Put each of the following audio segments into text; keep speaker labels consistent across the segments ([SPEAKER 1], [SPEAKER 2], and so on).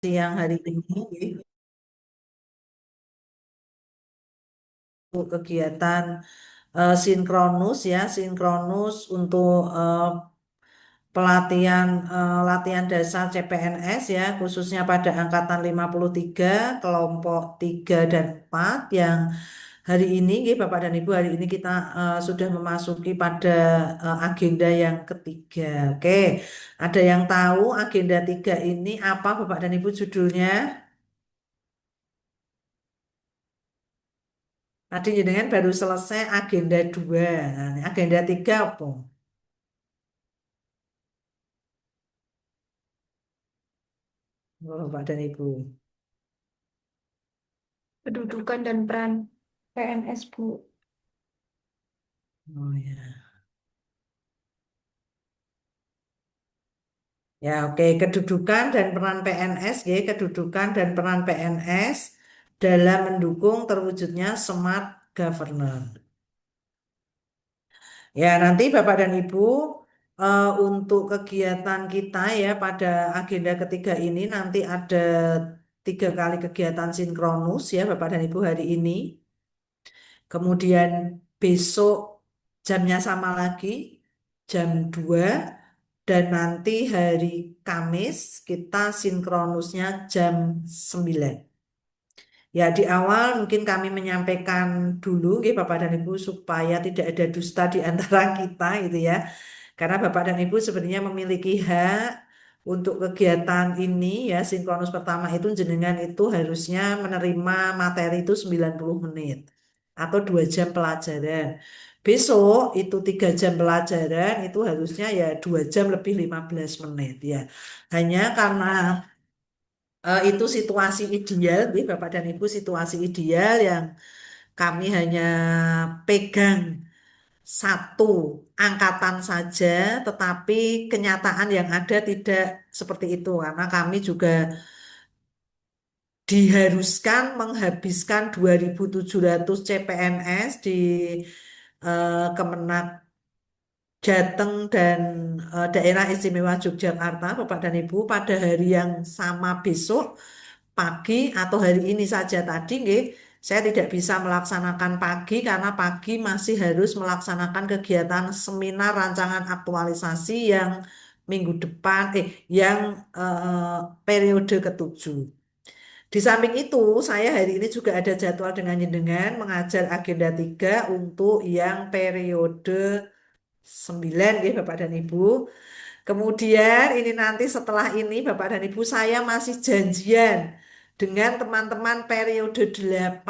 [SPEAKER 1] siang hari ini untuk kegiatan sinkronus ya, sinkronus untuk pelatihan latihan dasar CPNS ya, khususnya pada angkatan 53 kelompok 3 dan 4 yang hari ini, nggih, Bapak dan Ibu, hari ini kita sudah memasuki pada agenda yang ketiga. Oke, ada yang tahu agenda 3 ini apa, Bapak dan Ibu, judulnya? Tadi jenengan baru selesai agenda 2. Nah, ini agenda 3 apa? Bapak dan Ibu.
[SPEAKER 2] Kedudukan dan peran PNS, Bu.
[SPEAKER 1] Oh ya. Ya, oke. Kedudukan dan peran PNS, ya. Kedudukan dan peran PNS dalam mendukung terwujudnya smart governance. Ya, nanti Bapak dan Ibu, untuk kegiatan kita ya pada agenda ketiga ini nanti ada 3 kali kegiatan sinkronus ya Bapak dan Ibu hari ini. Kemudian besok jamnya sama lagi, jam 2, dan nanti hari Kamis kita sinkronusnya jam 9. Ya, di awal mungkin kami menyampaikan dulu, nggih, Bapak dan Ibu, supaya tidak ada dusta di antara kita gitu ya. Karena Bapak dan Ibu sebenarnya memiliki hak untuk kegiatan ini ya, sinkronus pertama itu jenengan itu harusnya menerima materi itu 90 menit atau 2 jam pelajaran. Besok itu 3 jam pelajaran itu harusnya ya 2 jam lebih 15 menit ya. Hanya karena itu situasi ideal, nih, Bapak dan Ibu, situasi ideal yang kami hanya pegang satu angkatan saja, tetapi kenyataan yang ada tidak seperti itu, karena kami juga diharuskan menghabiskan 2.700 CPNS di Kemenak Jateng dan Daerah Istimewa Yogyakarta, Bapak dan Ibu, pada hari yang sama besok pagi atau hari ini saja tadi, nggih, saya tidak bisa melaksanakan pagi karena pagi masih harus melaksanakan kegiatan seminar rancangan aktualisasi yang minggu depan, yang periode ke-7. Di samping itu, saya hari ini juga ada jadwal dengan mengajar agenda 3 untuk yang periode 9, ya Bapak dan Ibu. Kemudian ini nanti setelah ini Bapak dan Ibu, saya masih janjian dengan teman-teman periode 8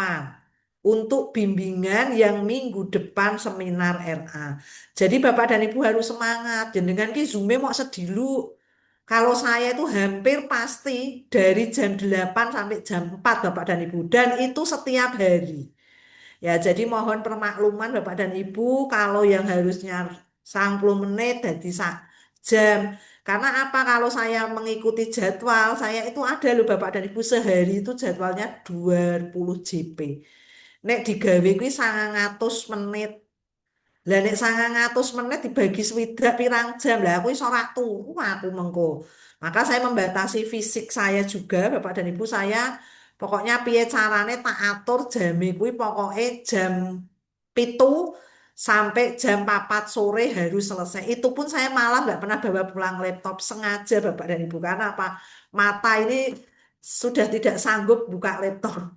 [SPEAKER 1] untuk bimbingan yang minggu depan seminar RA. Jadi Bapak dan Ibu harus semangat. Jenengan ki Zoom-nya mau sedilu. Kalau saya itu hampir pasti dari jam 8 sampai jam 4 Bapak dan Ibu. Dan itu setiap hari. Ya, jadi mohon permakluman Bapak dan Ibu kalau yang harusnya 90 menit jadi jam. Karena apa? Kalau saya mengikuti jadwal, saya itu ada loh Bapak dan Ibu, sehari itu jadwalnya 20 JP. Nek digawe kuwi 900 menit. Lah nek 900 menit dibagi swidak pirang jam. Lah aku iso ora turu aku mengko. Maka saya membatasi fisik saya juga Bapak dan Ibu, saya pokoknya piye carane tak atur jam kuwi pokoknya jam 7 sampai jam 4 sore harus selesai. Itu pun saya malam nggak pernah bawa pulang laptop, sengaja Bapak dan Ibu, karena apa? Mata ini sudah tidak sanggup buka laptop.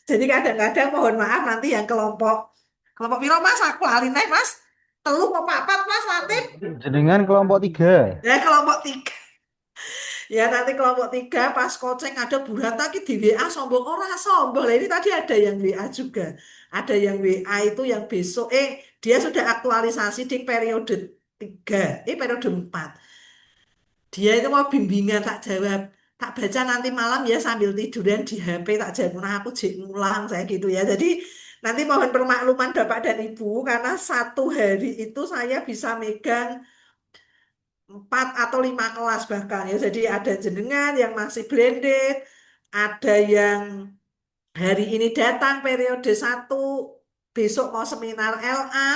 [SPEAKER 1] Jadi kadang-kadang mohon maaf nanti yang kelompok piro Mas? Aku lali nih Mas. Telu apa papat Mas Latif?
[SPEAKER 3] Jenengan kelompok 3.
[SPEAKER 1] Ya kelompok 3. Ya nanti kelompok 3 pas koceng ada Bu Rata ki di WA sombong ora sombong. Lah ini tadi ada yang WA juga. Ada yang WA itu yang besok dia sudah aktualisasi di periode 3, periode 4. Dia itu mau bimbingan tak jawab. Tak baca nanti malam ya sambil tiduran di HP tak jawab. Nah aku jek ngulang saya gitu ya. Jadi nanti mohon permakluman Bapak dan Ibu karena satu hari itu saya bisa megang 4 atau 5 kelas bahkan ya. Jadi ada jenengan yang masih blended, ada yang hari ini datang periode 1, besok mau seminar LA,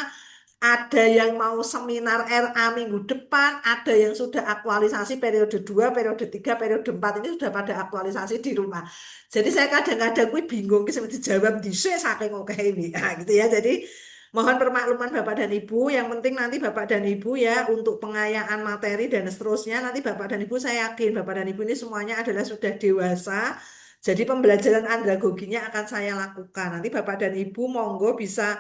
[SPEAKER 1] ada yang mau seminar RA minggu depan, ada yang sudah aktualisasi periode 2, periode 3, periode 4 ini sudah pada aktualisasi di rumah. Jadi saya kadang-kadang gue bingung sih dijawab dhisik saking oke ini. Nah, gitu ya. Jadi mohon permakluman Bapak dan Ibu. Yang penting nanti Bapak dan Ibu ya untuk pengayaan materi dan seterusnya nanti Bapak dan Ibu saya yakin Bapak dan Ibu ini semuanya adalah sudah dewasa. Jadi pembelajaran andragoginya akan saya lakukan. Nanti Bapak dan Ibu monggo bisa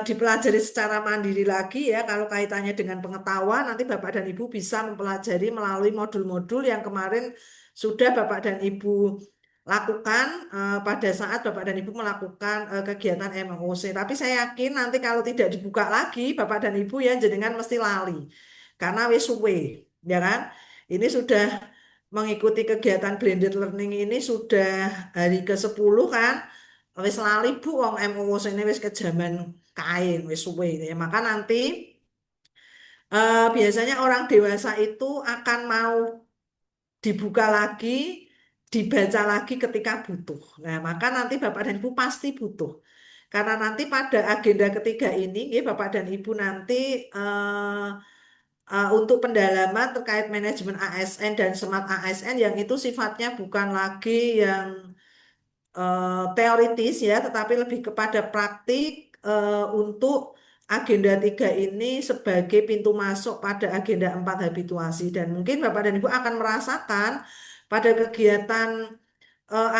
[SPEAKER 1] dipelajari secara mandiri lagi ya. Kalau kaitannya dengan pengetahuan, nanti Bapak dan Ibu bisa mempelajari melalui modul-modul yang kemarin sudah Bapak dan Ibu lakukan pada saat Bapak dan Ibu melakukan kegiatan MOC. Tapi saya yakin nanti kalau tidak dibuka lagi, Bapak dan Ibu ya jenengan mesti lali. Karena wis suwe, ya kan? Ini sudah mengikuti kegiatan blended learning ini sudah hari ke-10 kan. Wis lali Bu wong MOC ini wis ke zaman kain wis suwe gitu ya. Maka nanti biasanya orang dewasa itu akan mau dibuka lagi, dibaca lagi ketika butuh. Nah, maka nanti Bapak dan Ibu pasti butuh. Karena nanti pada agenda ketiga ini, ya, Bapak dan Ibu nanti untuk pendalaman terkait manajemen ASN dan smart ASN yang itu sifatnya bukan lagi yang teoritis ya, tetapi lebih kepada praktik untuk agenda 3 ini sebagai pintu masuk pada agenda 4 habituasi. Dan mungkin Bapak dan Ibu akan merasakan pada kegiatan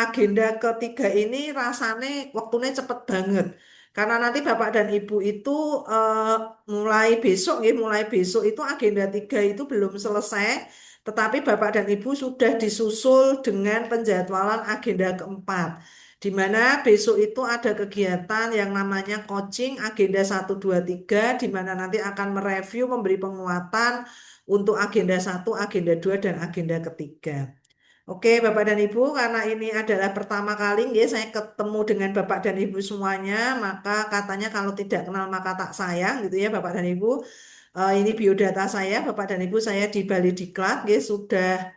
[SPEAKER 1] agenda ketiga ini rasanya waktunya cepet banget. Karena nanti Bapak dan Ibu itu eh, mulai besok ya, mulai besok itu agenda 3 itu belum selesai, tetapi Bapak dan Ibu sudah disusul dengan penjadwalan agenda keempat. Di mana besok itu ada kegiatan yang namanya coaching agenda 1, 2, 3, di mana nanti akan mereview, memberi penguatan untuk agenda 1, agenda 2, dan agenda ketiga. Oke, Bapak dan Ibu, karena ini adalah pertama kali ya saya ketemu dengan Bapak dan Ibu semuanya, maka katanya kalau tidak kenal maka tak sayang gitu ya Bapak dan Ibu. Ini biodata saya, Bapak dan Ibu, saya di Bali Diklat ya sudah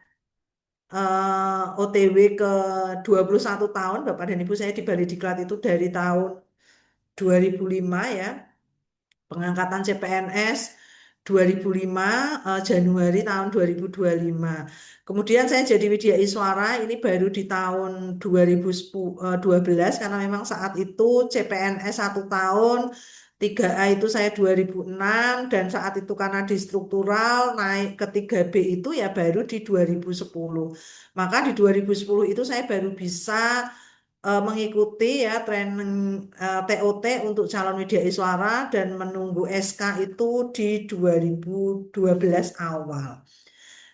[SPEAKER 1] OTW ke 21 tahun. Bapak dan Ibu, saya di Bali Diklat itu dari tahun 2005 ya. Pengangkatan CPNS 2005 Januari tahun 2025. Kemudian saya jadi Widya Iswara ini baru di tahun 2012 karena memang saat itu CPNS 1 tahun 3A itu saya 2006 dan saat itu karena di struktural naik ke 3B itu ya baru di 2010. Maka di 2010 itu saya baru bisa mengikuti ya training TOT untuk calon widya iswara dan menunggu SK itu di 2012 awal.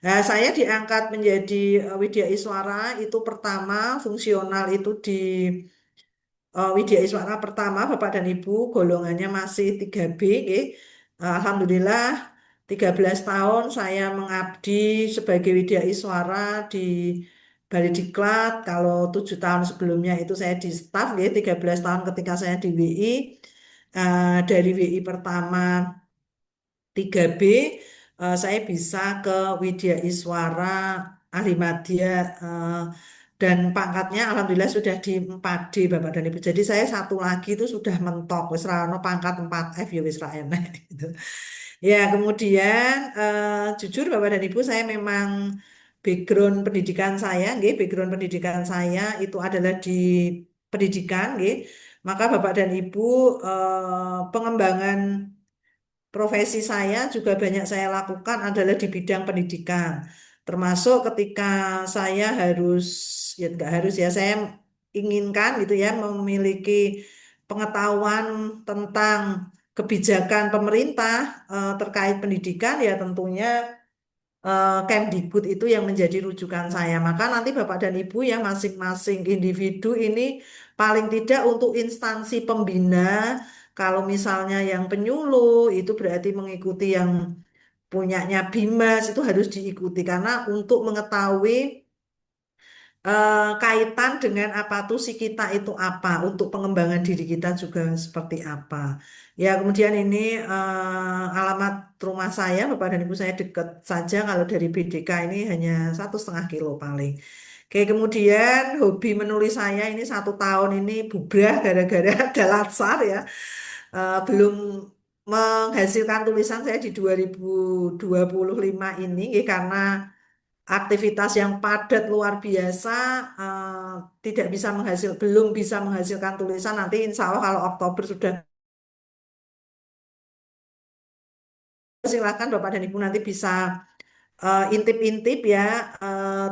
[SPEAKER 1] Nah, saya diangkat menjadi widya iswara itu pertama fungsional itu di Widya Iswara pertama Bapak dan Ibu golongannya masih 3B nggih. Alhamdulillah 13 tahun saya mengabdi sebagai Widya Iswara di Bali Diklat. Kalau 7 tahun sebelumnya itu saya di staf nggih, 13 tahun ketika saya di WI. Dari WI pertama 3B saya bisa ke Widya Iswara Ahli Madya dan pangkatnya alhamdulillah sudah di 4D Bapak dan Ibu. Jadi saya satu lagi itu sudah mentok wis ra ono pangkat 4F ya wis ra enek gitu. Ya, kemudian jujur Bapak dan Ibu saya memang background pendidikan saya nggih, background pendidikan saya itu adalah di pendidikan nggih. Maka Bapak dan Ibu pengembangan profesi saya juga banyak saya lakukan adalah di bidang pendidikan. Termasuk ketika saya harus, ya nggak harus ya, saya inginkan gitu ya, memiliki pengetahuan tentang kebijakan pemerintah terkait pendidikan, ya tentunya Kemdikbud itu yang menjadi rujukan saya. Maka nanti Bapak dan Ibu ya masing-masing individu ini paling tidak untuk instansi pembina, kalau misalnya yang penyuluh itu berarti mengikuti yang punyanya Bimas itu harus diikuti karena untuk mengetahui kaitan dengan apa tuh si kita itu apa untuk pengembangan diri kita juga seperti apa. Ya, kemudian ini alamat rumah saya, Bapak dan Ibu saya dekat saja kalau dari BDK ini hanya 1,5 kilo paling. Oke, kemudian hobi menulis saya ini 1 tahun ini bubrah gara-gara ada latsar ya. Belum menghasilkan tulisan saya di 2025 ini nggih, karena aktivitas yang padat luar biasa, tidak bisa belum bisa menghasilkan tulisan. Nanti insya Allah kalau Oktober sudah, silakan Bapak dan Ibu nanti bisa intip-intip ya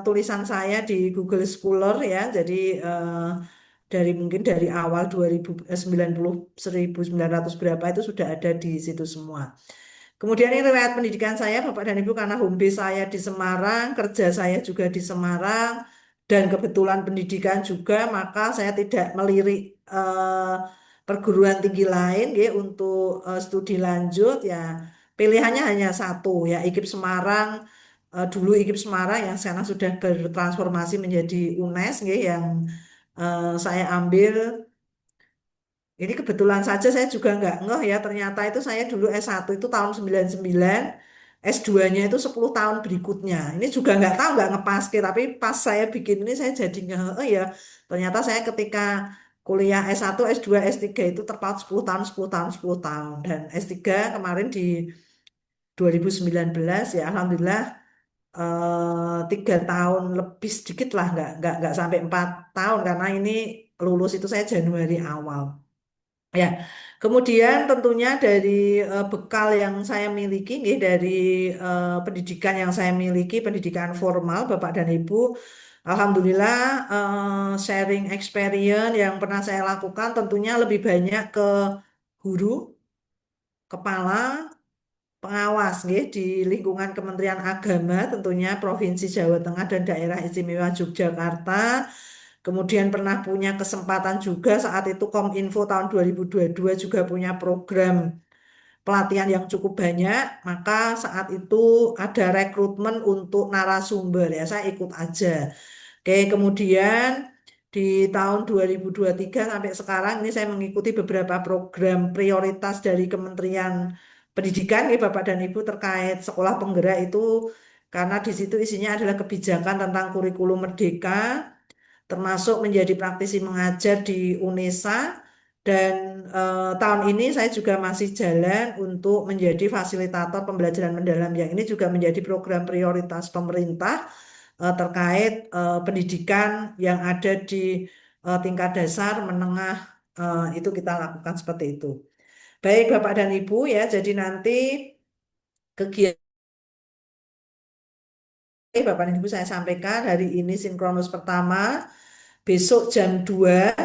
[SPEAKER 1] tulisan saya di Google Scholar ya. Jadi dari mungkin dari awal 2090 1900 berapa itu sudah ada di situ semua. Kemudian ini riwayat pendidikan saya, Bapak dan Ibu, karena home base saya di Semarang, kerja saya juga di Semarang, dan kebetulan pendidikan juga, maka saya tidak melirik perguruan tinggi lain ya, untuk studi lanjut ya. Pilihannya hanya satu ya, IKIP Semarang, dulu IKIP Semarang yang sekarang sudah bertransformasi menjadi UNES ya, yang saya ambil. Ini kebetulan saja saya juga nggak ngeh ya, ternyata itu saya dulu S1 itu tahun 99, S2-nya itu 10 tahun berikutnya. Ini juga nggak tahu, nggak ngepaske, tapi pas saya bikin ini saya jadi ngeh, oh ya ternyata saya ketika kuliah S1, S2, S3 itu terpaut 10 tahun, 10 tahun, 10 tahun. Dan S3 kemarin di 2019 ya Alhamdulillah 3 tahun lebih sedikit lah, nggak sampai 4 tahun, karena ini lulus itu saya Januari awal. Ya, kemudian tentunya dari bekal yang saya miliki, nggih, dari pendidikan yang saya miliki, pendidikan formal, Bapak dan Ibu, Alhamdulillah sharing experience yang pernah saya lakukan tentunya lebih banyak ke guru, kepala, pengawas, nggih, di lingkungan Kementerian Agama, tentunya Provinsi Jawa Tengah dan Daerah Istimewa Yogyakarta. Kemudian pernah punya kesempatan juga saat itu Kominfo tahun 2022 juga punya program pelatihan yang cukup banyak, maka saat itu ada rekrutmen untuk narasumber ya, saya ikut aja. Oke, kemudian di tahun 2023 sampai sekarang ini saya mengikuti beberapa program prioritas dari Kementerian Pendidikan ya Bapak dan Ibu, terkait sekolah penggerak itu, karena di situ isinya adalah kebijakan tentang kurikulum merdeka, termasuk menjadi praktisi mengajar di UNESA, dan tahun ini saya juga masih jalan untuk menjadi fasilitator pembelajaran mendalam, yang ini juga menjadi program prioritas pemerintah terkait pendidikan yang ada di tingkat dasar, menengah, itu kita lakukan seperti itu. Baik Bapak dan Ibu ya, jadi nanti kegiatan Bapak dan Ibu saya sampaikan hari ini sinkronus pertama. Besok jam 2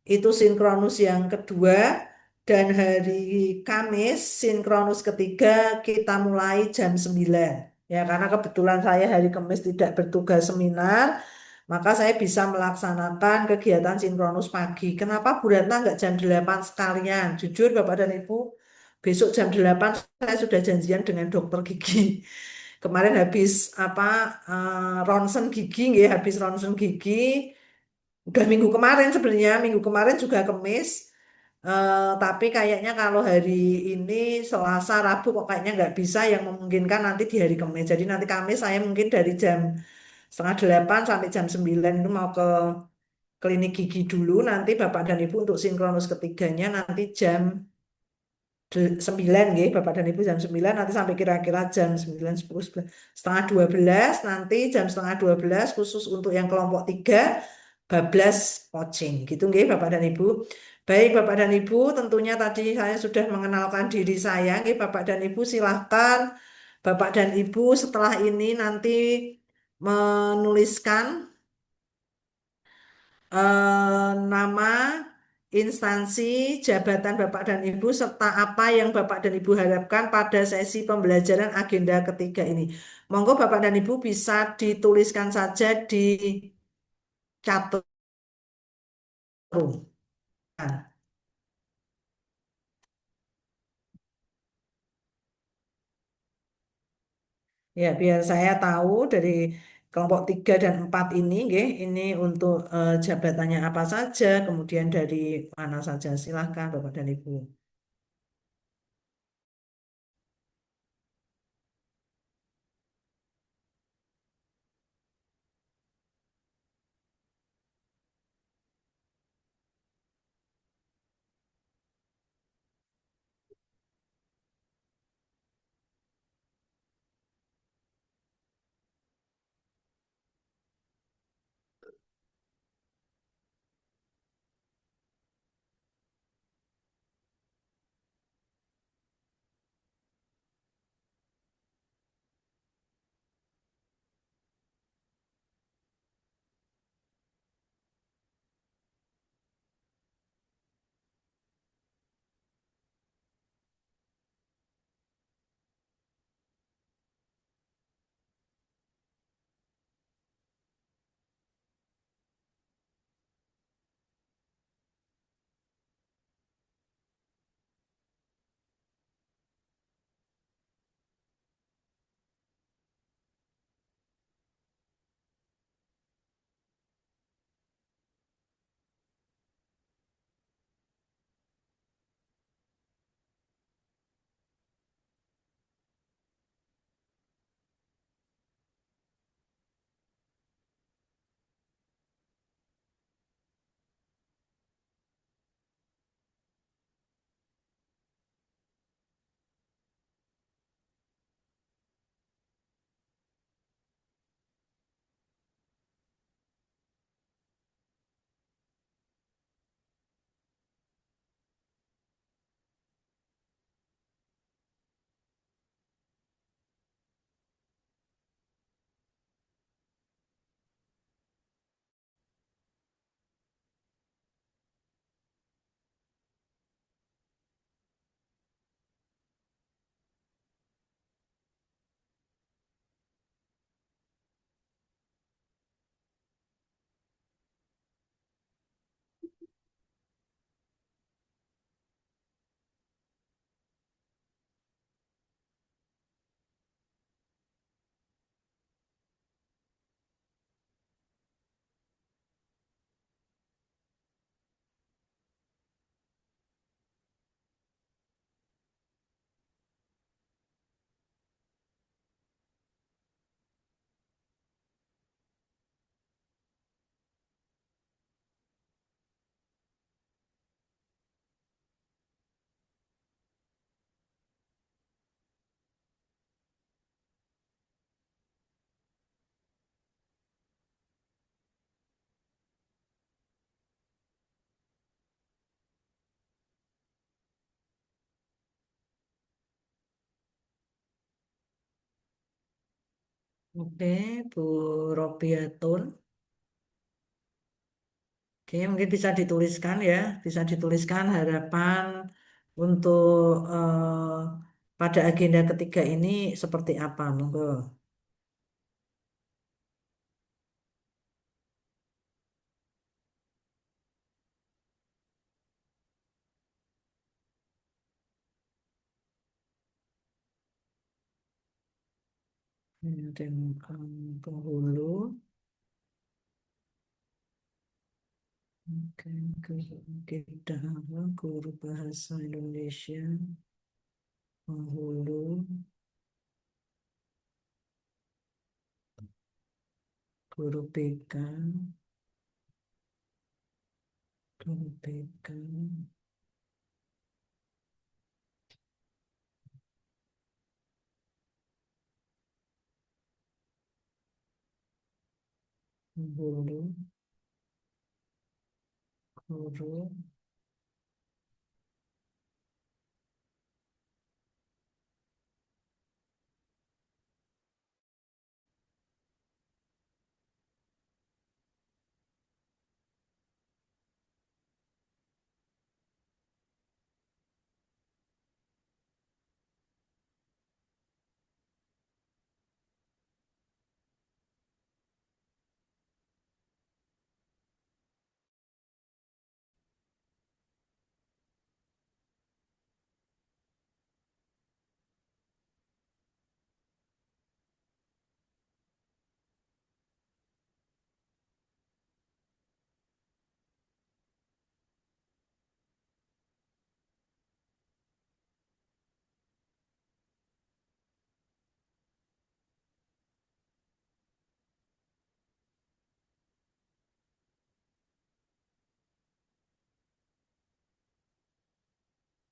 [SPEAKER 1] itu sinkronus yang kedua, dan hari Kamis sinkronus ketiga kita mulai jam 9. Ya, karena kebetulan saya hari Kamis tidak bertugas seminar, maka saya bisa melaksanakan kegiatan sinkronus pagi. Kenapa Bu Ratna nggak jam 8 sekalian? Jujur Bapak dan Ibu, besok jam 8 saya sudah janjian dengan dokter gigi. Kemarin habis apa ronsen gigi, ya, habis ronsen gigi. Udah minggu kemarin sebenarnya, minggu kemarin juga Kemis. Tapi kayaknya kalau hari ini Selasa, Rabu kok kayaknya nggak bisa, yang memungkinkan nanti di hari Kamis. Jadi nanti Kamis saya mungkin dari jam setengah 8 sampai jam 9 itu mau ke klinik gigi dulu. Nanti Bapak dan Ibu untuk sinkronus ketiganya nanti jam 9 nggih, Bapak dan Ibu jam 9, nanti sampai kira-kira jam 9, 10, 11, setengah 12, nanti jam setengah 12 khusus untuk yang kelompok 3 bablas coaching gitu nggih Bapak dan Ibu. Baik Bapak dan Ibu, tentunya tadi saya sudah mengenalkan diri saya nggih, Bapak dan Ibu silahkan Bapak dan Ibu setelah ini nanti menuliskan nama, instansi, jabatan Bapak dan Ibu, serta apa yang Bapak dan Ibu harapkan pada sesi pembelajaran agenda ketiga ini. Monggo Bapak dan Ibu bisa dituliskan saja di chat room. Ya, biar saya tahu dari kelompok 3 dan 4 ini, nggih, ini untuk jabatannya apa saja, kemudian dari mana saja. Silahkan Bapak dan Ibu. Oke, Bu Robiatun. Oke, mungkin bisa dituliskan ya, bisa dituliskan harapan untuk pada agenda ketiga ini seperti apa, monggo. Ini ada yang penghulu. Oke, kita guru bahasa Indonesia, penghulu, guru BK, guru BK, penghulu, guru.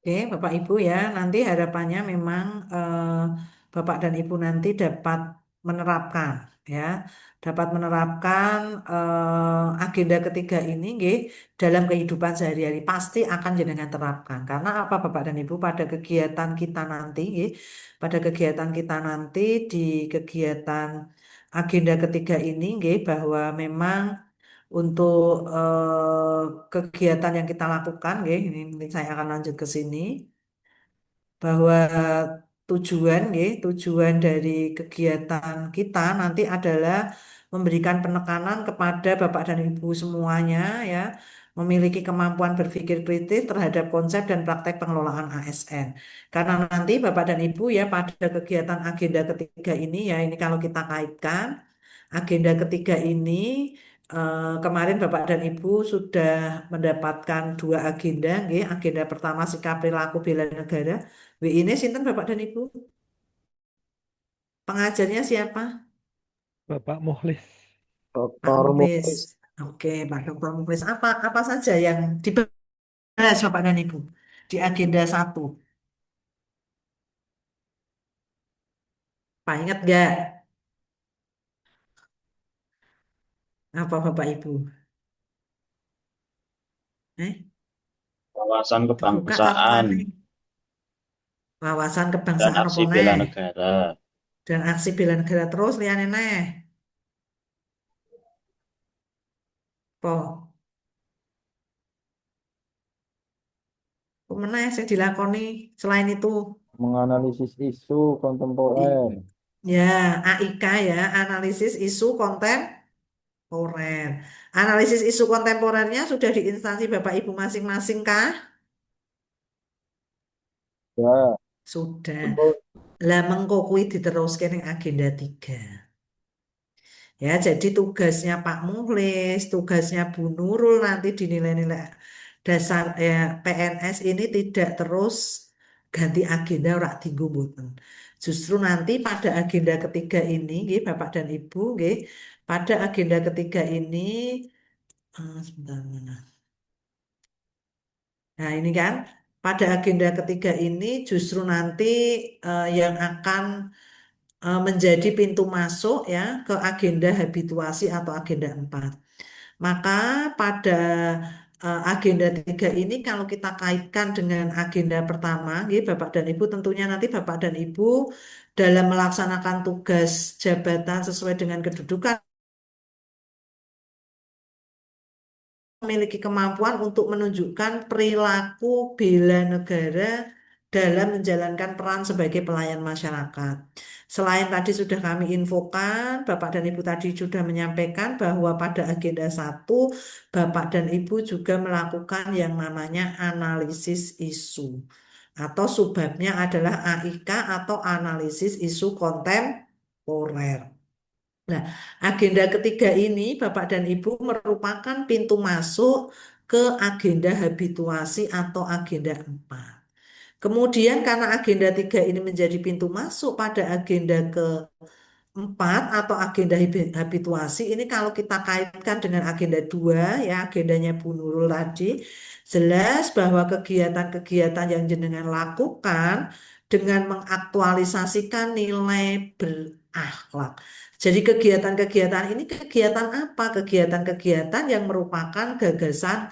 [SPEAKER 1] Oke, Bapak Ibu ya, nanti harapannya memang Bapak dan Ibu nanti dapat menerapkan ya, dapat menerapkan agenda ketiga ini nggih, dalam kehidupan sehari-hari pasti akan jenengan terapkan. Karena apa Bapak dan Ibu pada kegiatan kita nanti nggih, pada kegiatan kita nanti di kegiatan agenda ketiga ini nggih, bahwa memang untuk kegiatan yang kita lakukan, nggih, ini saya akan lanjut ke sini, bahwa tujuan, nggih, tujuan dari kegiatan kita nanti adalah memberikan penekanan kepada Bapak dan Ibu semuanya ya, memiliki kemampuan berpikir kritis terhadap konsep dan praktek pengelolaan ASN. Karena nanti Bapak dan Ibu ya pada kegiatan agenda ketiga ini ya, ini kalau kita kaitkan agenda ketiga ini, kemarin Bapak dan Ibu sudah mendapatkan dua agenda, nggih. Agenda pertama sikap perilaku bela negara. Ini sinten Bapak dan Ibu? Pengajarnya siapa?
[SPEAKER 3] Bapak Muhlis.
[SPEAKER 1] Pak
[SPEAKER 4] Dr.
[SPEAKER 1] Mukhlis.
[SPEAKER 4] Muklis.
[SPEAKER 1] Oke, Pak Dr. Mukhlis. Apa saja yang dibahas Bapak dan Ibu di agenda satu? Pak ingat nggak? Apa Bapak Ibu? Eh,
[SPEAKER 4] Wawasan
[SPEAKER 1] dibuka
[SPEAKER 4] kebangsaan
[SPEAKER 1] catatannya. Wawasan
[SPEAKER 4] dan
[SPEAKER 1] kebangsaan apa
[SPEAKER 4] aksi bela
[SPEAKER 1] neh?
[SPEAKER 4] negara.
[SPEAKER 1] Dan aksi bela negara terus liyane neh. Po. Pemenang yang dilakoni selain itu.
[SPEAKER 3] Menganalisis isu
[SPEAKER 1] I-
[SPEAKER 3] kontemporer.
[SPEAKER 1] Ya, AIK ya, analisis isu kontemporer. Analisis isu kontemporernya sudah di instansi Bapak Ibu masing-masing kah?
[SPEAKER 3] Ya,
[SPEAKER 1] Sudah.
[SPEAKER 3] betul.
[SPEAKER 1] Lah mengko kuwi diteruskan yang agenda 3. Ya, jadi tugasnya Pak Muhlis, tugasnya Bu Nurul nanti dinilai-nilai dasar PNS ini tidak terus ganti agenda ora dinggo mboten. Justru nanti pada agenda ketiga ini, nggih, Bapak dan Ibu, nggih, pada agenda ketiga ini, sebentar mana? Nah, ini kan pada agenda ketiga ini justru nanti yang akan menjadi pintu masuk ya ke agenda habituasi atau agenda 4. Maka pada agenda tiga ini kalau kita kaitkan dengan agenda pertama, nggih, Bapak dan Ibu tentunya nanti Bapak dan Ibu dalam melaksanakan tugas jabatan sesuai dengan kedudukan memiliki kemampuan untuk menunjukkan perilaku bela negara dalam menjalankan peran sebagai pelayan masyarakat. Selain tadi sudah kami infokan, Bapak dan Ibu tadi sudah menyampaikan bahwa pada agenda satu, Bapak dan Ibu juga melakukan yang namanya analisis isu. Atau subbabnya adalah AIK atau analisis isu kontemporer. Nah, agenda ketiga ini, Bapak dan Ibu, merupakan pintu masuk ke agenda habituasi atau agenda 4. Kemudian karena agenda tiga ini menjadi pintu masuk pada agenda keempat atau agenda habituasi, ini kalau kita kaitkan dengan agenda 2, ya agendanya Bu Nurul tadi, jelas bahwa kegiatan-kegiatan yang jenengan lakukan dengan mengaktualisasikan nilai berakhlak. Jadi kegiatan-kegiatan ini kegiatan apa? Kegiatan-kegiatan yang merupakan gagasan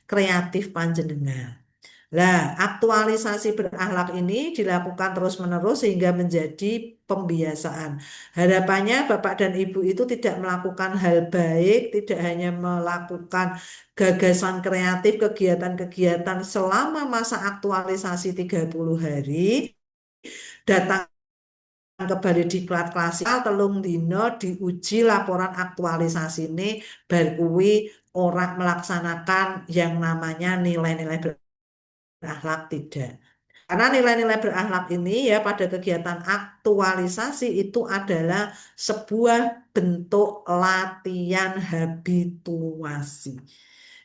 [SPEAKER 1] kreatif panjenengan. Nah, aktualisasi berakhlak ini dilakukan terus-menerus sehingga menjadi pembiasaan. Harapannya Bapak dan Ibu itu tidak melakukan hal baik, tidak hanya melakukan gagasan kreatif, kegiatan-kegiatan selama masa aktualisasi 30 hari, datang kembali di kelas klasikal telung dino diuji laporan aktualisasi ini baru kuwi orang melaksanakan yang namanya nilai-nilai berakhlak tidak. Karena nilai-nilai berakhlak ini ya pada kegiatan aktualisasi itu adalah sebuah bentuk latihan habituasi.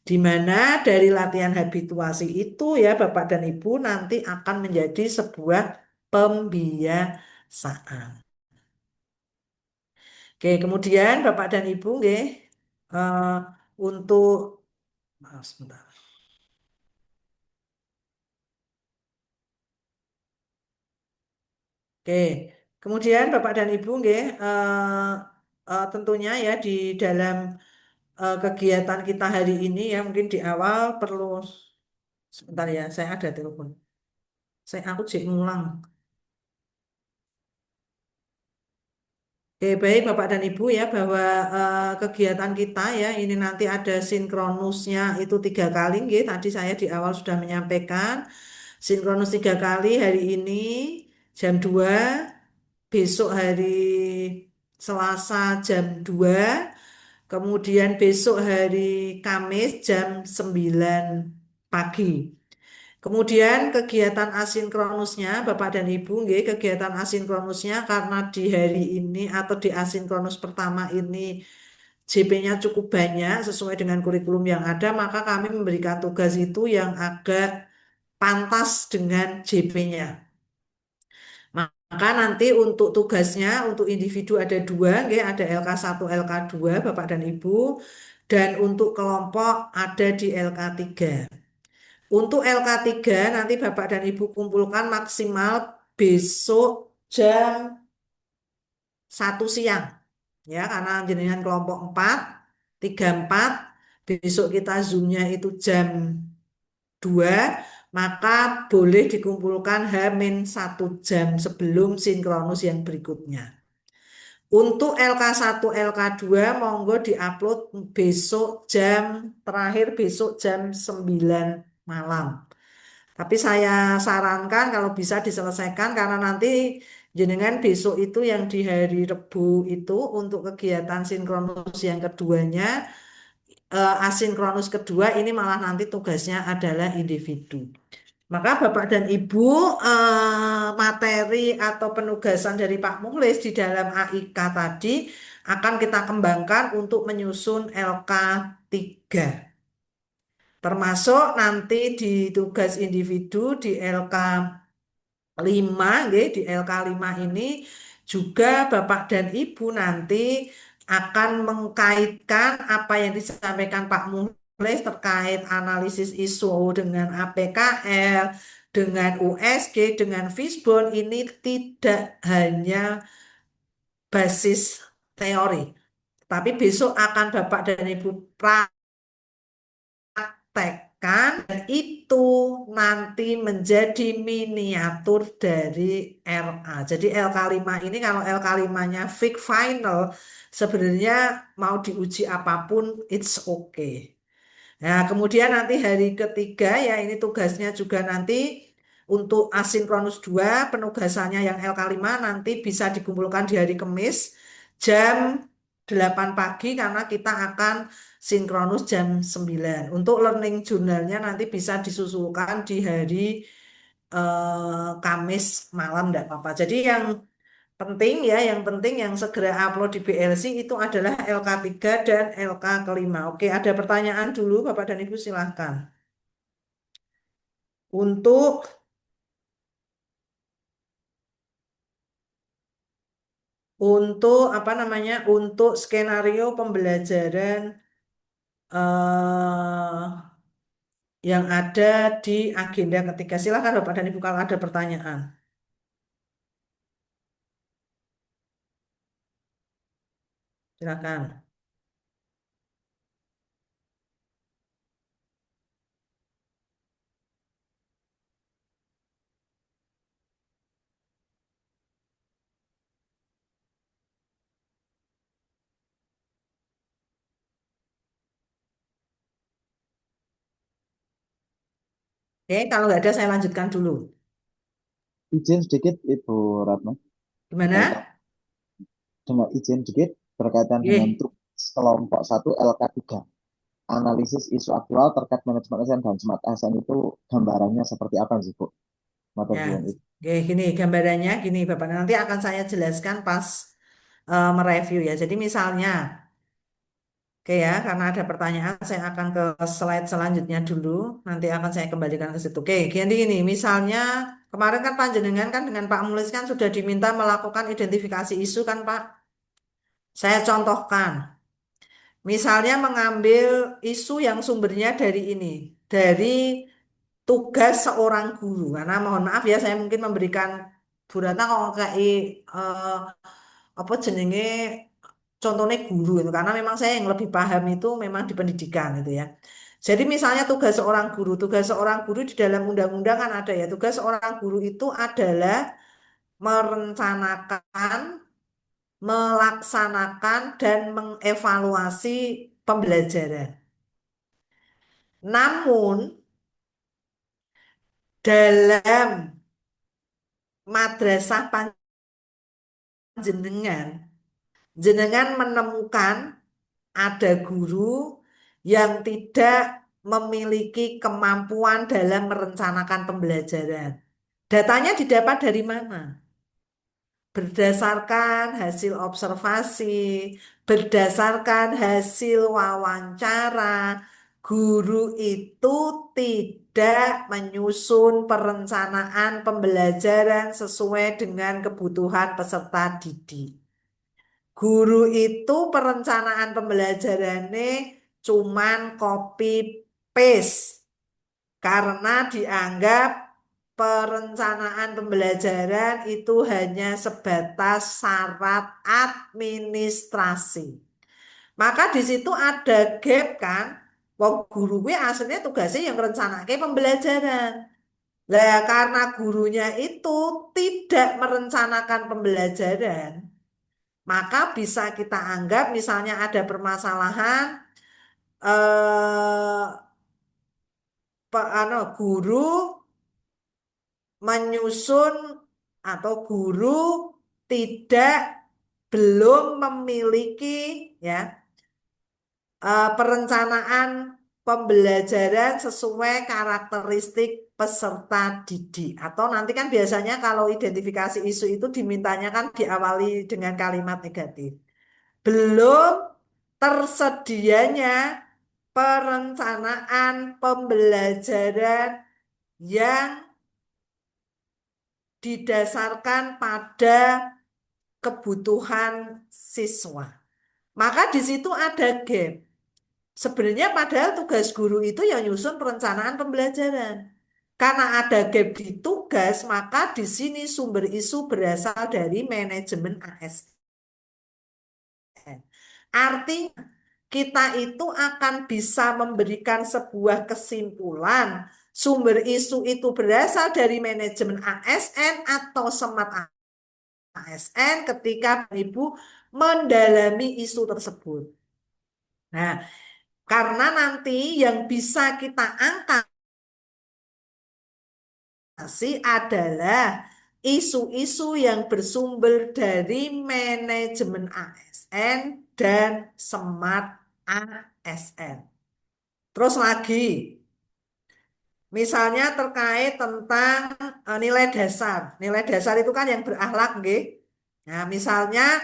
[SPEAKER 1] Di mana dari latihan habituasi itu ya Bapak dan Ibu nanti akan menjadi sebuah pembiasaan. Oke, kemudian Bapak dan Ibu nggih, eh, untuk maaf sebentar. Oke, kemudian Bapak dan Ibu nggih, tentunya ya di dalam kegiatan kita hari ini ya mungkin di awal perlu sebentar ya, saya ada telepon. Aku cek ngulang. Oke, baik Bapak dan Ibu ya bahwa kegiatan kita ya ini nanti ada sinkronusnya itu 3 kali, nggih. Tadi saya di awal sudah menyampaikan sinkronus 3 kali hari ini jam 2, besok hari Selasa jam 2, kemudian besok hari Kamis jam 9 pagi. Kemudian kegiatan asinkronusnya, Bapak dan Ibu, nggih, kegiatan asinkronusnya karena di hari ini atau di asinkronus pertama ini JP-nya cukup banyak sesuai dengan kurikulum yang ada, maka kami memberikan tugas itu yang agak pantas dengan JP-nya. Maka nanti untuk tugasnya, untuk individu ada 2, nggih, ada LK1, LK2, Bapak dan Ibu, dan untuk kelompok ada di LK3. Untuk LK3 nanti Bapak dan Ibu kumpulkan maksimal besok jam 1 siang. Ya, karena jenengan kelompok 4, 34, besok kita Zoom-nya itu jam 2, maka boleh dikumpulkan H-1 jam sebelum sinkronus yang berikutnya. Untuk LK1, LK2 monggo diupload besok terakhir besok jam 9 malam. Tapi saya sarankan kalau bisa diselesaikan karena nanti jenengan besok itu yang di hari Rebu itu untuk kegiatan sinkronus yang keduanya, asinkronus kedua ini malah nanti tugasnya adalah individu. Maka Bapak dan Ibu, materi atau penugasan dari Pak Muhlis di dalam AIK tadi akan kita kembangkan untuk menyusun LK3. Termasuk nanti di tugas individu di LK5, nggih, di LK5 ini juga Bapak dan Ibu nanti akan mengkaitkan apa yang disampaikan Pak Muhlis terkait analisis isu dengan APKL, dengan USG, dengan Fishbone ini tidak hanya basis teori, tapi besok akan Bapak dan Ibu praktekkan dan itu nanti menjadi miniatur dari LA. Jadi LK5 ini kalau LK5-nya fix final sebenarnya mau diuji apapun it's okay. Nah, kemudian nanti hari ketiga ya ini tugasnya juga nanti untuk asinkronus 2 penugasannya yang LK5 nanti bisa dikumpulkan di hari Kamis jam 8 pagi karena kita akan sinkronus jam 9. Untuk learning journalnya nanti bisa disusulkan di hari Kamis malam enggak apa-apa. Jadi yang penting ya, yang penting yang segera upload di BLC itu adalah LK3 dan LK kelima. Oke, ada pertanyaan dulu Bapak dan Ibu silahkan. Untuk untuk apa namanya? Untuk skenario pembelajaran yang ada di agenda ketiga. Silakan Bapak dan Ibu kalau ada pertanyaan. Silakan. Oke, kalau nggak ada saya lanjutkan dulu.
[SPEAKER 3] Izin sedikit Ibu Ratno.
[SPEAKER 1] Gimana?
[SPEAKER 3] Berkaitan dengan izin sedikit berkaitan dengan
[SPEAKER 1] Oke,
[SPEAKER 3] tugas kelompok 1 LK3. Analisis isu aktual terkait manajemen ASN dan smart ASN itu gambarannya seperti apa sih, Bu? Matur
[SPEAKER 1] ya.
[SPEAKER 3] suwun.
[SPEAKER 1] Oke, gini gambarannya gini Bapak. Nanti akan saya jelaskan pas mereview ya. Jadi misalnya, oke ya, karena ada pertanyaan, saya akan ke slide selanjutnya dulu. Nanti akan saya kembalikan ke situ. Oke, gini, misalnya kemarin kan Panjenengan kan dengan Pak Mulis kan sudah diminta melakukan identifikasi isu kan Pak. Saya contohkan, misalnya mengambil isu yang sumbernya dari ini, dari tugas seorang guru. Karena mohon maaf ya, saya mungkin memberikan Bu Ratna kalau kayak apa jenenge contohnya guru itu karena memang saya yang lebih paham itu memang di pendidikan itu ya. Jadi misalnya tugas seorang guru di dalam undang-undang kan ada ya. Tugas seorang guru itu adalah merencanakan, melaksanakan dan mengevaluasi pembelajaran. Namun dalam madrasah panjenengan, jenengan menemukan ada guru yang tidak memiliki kemampuan dalam merencanakan pembelajaran. Datanya didapat dari mana? Berdasarkan hasil observasi, berdasarkan hasil wawancara, guru itu tidak menyusun perencanaan pembelajaran sesuai dengan kebutuhan peserta didik. Guru itu perencanaan pembelajarannya cuman copy paste karena dianggap perencanaan pembelajaran itu hanya sebatas syarat administrasi. Maka di situ ada gap kan? Wong guru gue aslinya tugasnya yang merencanakan pembelajaran. Lah karena gurunya itu tidak merencanakan pembelajaran, maka bisa kita anggap misalnya ada permasalahan eh, guru menyusun atau guru tidak belum memiliki ya perencanaan pembelajaran sesuai karakteristik peserta didik atau nanti kan biasanya kalau identifikasi isu itu dimintanya kan diawali dengan kalimat negatif. Belum tersedianya perencanaan pembelajaran yang didasarkan pada kebutuhan siswa. Maka di situ ada gap. Sebenarnya padahal tugas guru itu yang nyusun perencanaan pembelajaran. Karena ada gap di tugas, maka di sini sumber isu berasal dari manajemen ASN. Artinya kita itu akan bisa memberikan sebuah kesimpulan sumber isu itu berasal dari manajemen ASN atau Smart ASN ketika Ibu mendalami isu tersebut. Nah, karena nanti yang bisa kita angkat adalah isu-isu yang bersumber dari manajemen ASN dan Smart ASN. Terus lagi, misalnya terkait tentang nilai dasar. Nilai dasar itu kan yang berakhlak, nggih. Nah, misalnya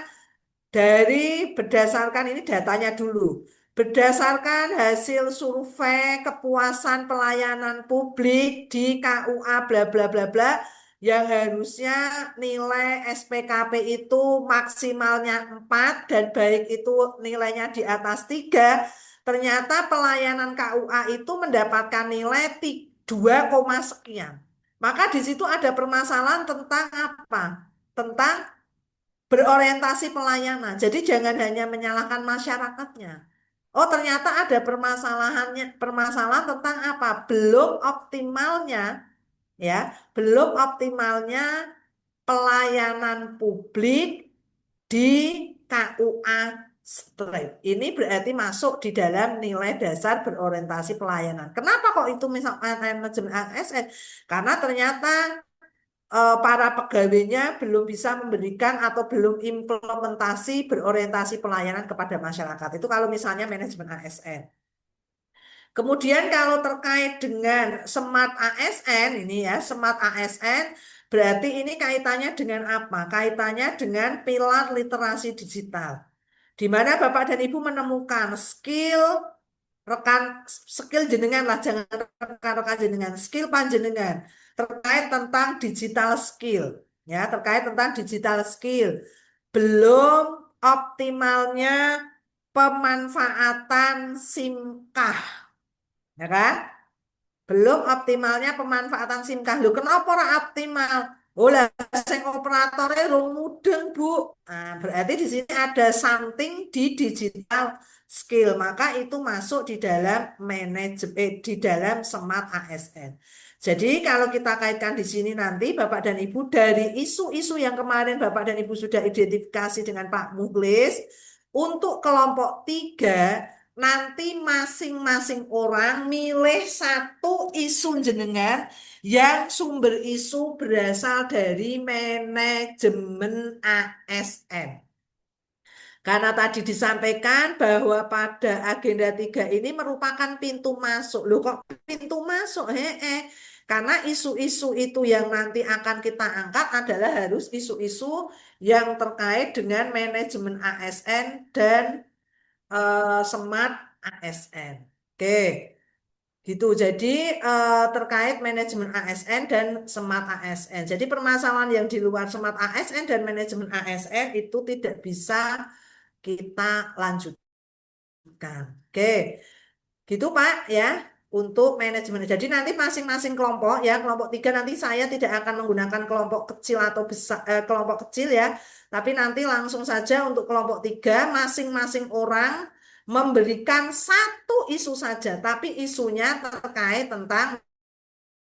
[SPEAKER 1] berdasarkan ini datanya dulu. Berdasarkan hasil survei kepuasan pelayanan publik di KUA bla bla bla bla yang harusnya nilai SPKP itu maksimalnya 4 dan baik itu nilainya di atas 3, ternyata pelayanan KUA itu mendapatkan nilai 2, sekian. Maka di situ ada permasalahan tentang apa? Tentang berorientasi pelayanan. Jadi jangan hanya menyalahkan masyarakatnya. Oh, ternyata ada permasalahan tentang apa? Belum optimalnya pelayanan publik di KUA straight. Ini berarti masuk di dalam nilai dasar berorientasi pelayanan. Kenapa kok itu misalnya manajemen ASN? Karena ternyata para pegawainya belum bisa memberikan atau belum implementasi berorientasi pelayanan kepada masyarakat. Itu kalau misalnya manajemen ASN. Kemudian kalau terkait dengan Smart ASN ini ya, Smart ASN berarti ini kaitannya dengan apa? Kaitannya dengan pilar literasi digital. Di mana Bapak dan Ibu menemukan rekan skill jenengan lah, jangan rekan-rekan jenengan, skill panjenengan terkait tentang digital skill, ya, terkait tentang digital skill. Belum optimalnya pemanfaatan SIMKah, ya kan? Belum optimalnya pemanfaatan SIMKah. Loh, kenapa ora optimal? Oh lah, sing operatornya rung mudeng, Bu. Nah, berarti di sini ada something di digital skill. Maka itu masuk di dalam di dalam Smart ASN. Jadi kalau kita kaitkan di sini nanti Bapak dan Ibu dari isu-isu yang kemarin Bapak dan Ibu sudah identifikasi dengan Pak Mukhlis untuk kelompok 3. Nanti masing-masing orang milih satu isu jenengan yang sumber isu berasal dari manajemen ASN. Karena tadi disampaikan bahwa pada agenda 3 ini merupakan pintu masuk. Loh, kok pintu masuk? Karena isu-isu itu yang nanti akan kita angkat adalah harus isu-isu yang terkait dengan manajemen ASN dan Smart ASN. Oke, gitu. Jadi terkait manajemen ASN dan Smart ASN. Jadi permasalahan yang di luar Smart ASN dan manajemen ASN itu tidak bisa kita lanjutkan. Oke, gitu Pak ya untuk manajemen. Jadi nanti masing-masing kelompok ya, kelompok 3 nanti saya tidak akan menggunakan kelompok kecil atau besar, kelompok kecil ya, tapi nanti langsung saja untuk kelompok 3 masing-masing orang memberikan satu isu saja, tapi isunya terkait tentang